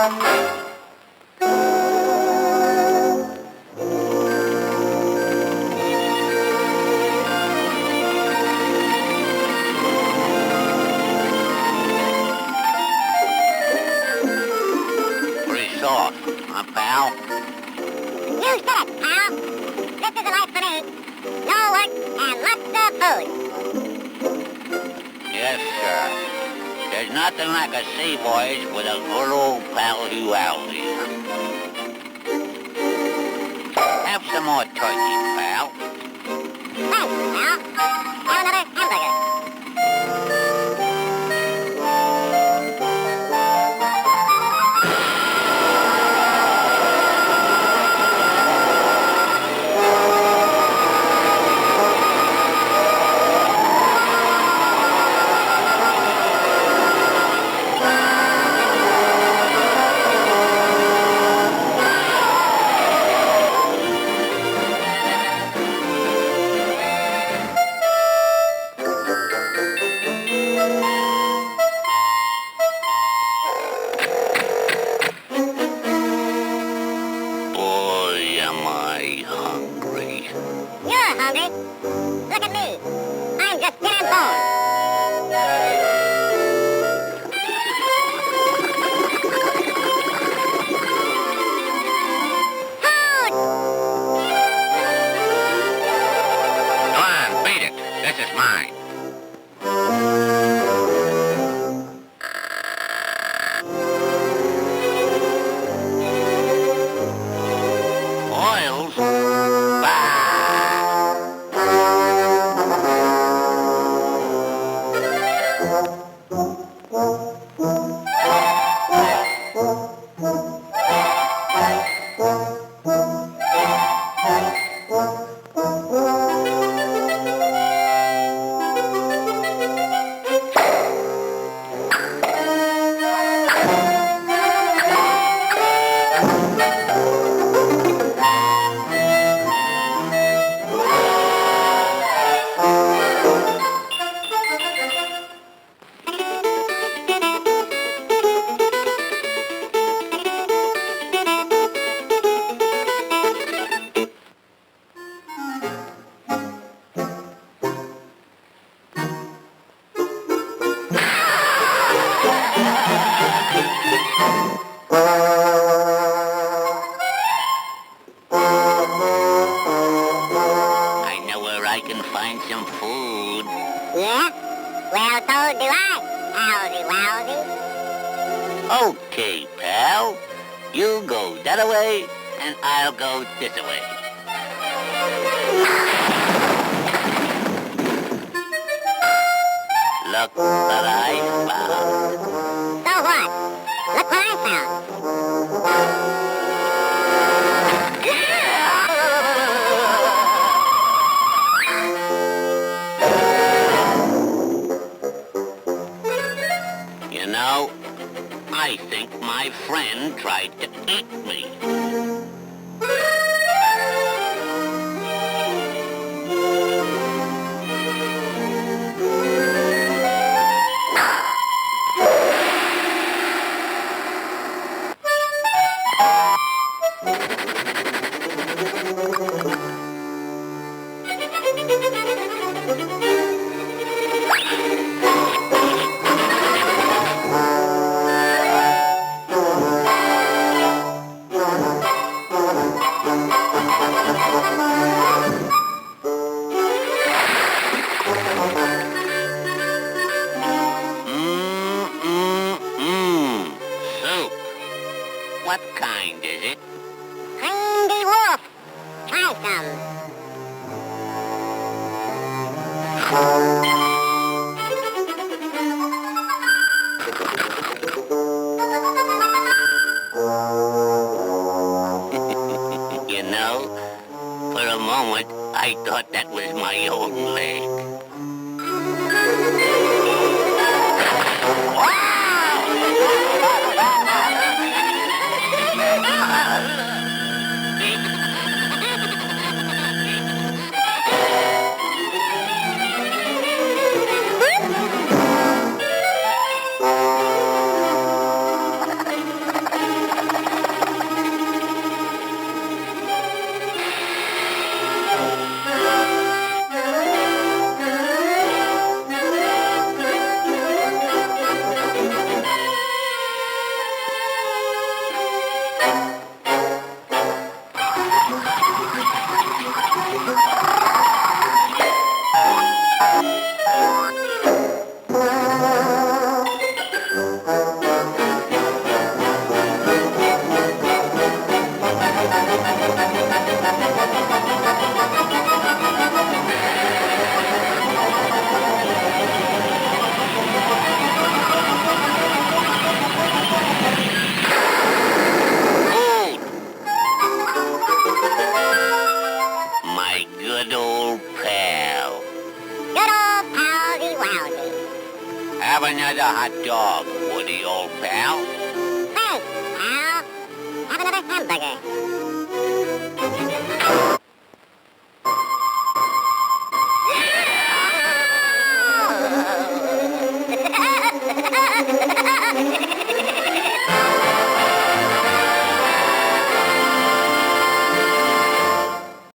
Pretty soft, huh, pal? You said it, pal. This is a life for me. No work and lots of food. Yes, sir. There's nothing like a sea voyage with a good old pal-huality. Have some more turkey, pal. Thanks, pal. Have another hamburger. Boy, am I hungry. You're hungry. Look at me. I'm just skin and bone. Food! Come on, beat it. This is mine. Oils? I know where I can find some food. Yeah? Well, so do I, Owzy Wowzy. Okay, pal. You go that way, and I'll go this way. Look what I found. So what? Look what I found. You know, I think my friend tried to eat me. Soup. What kind is it? Hungry wolf. Try some. You know, for a moment, I thought that was my own leg. My good old pal. Good old palsy wowsy. Have another hot dog, Woody, old pal. Thanks, pal. Have another hamburger.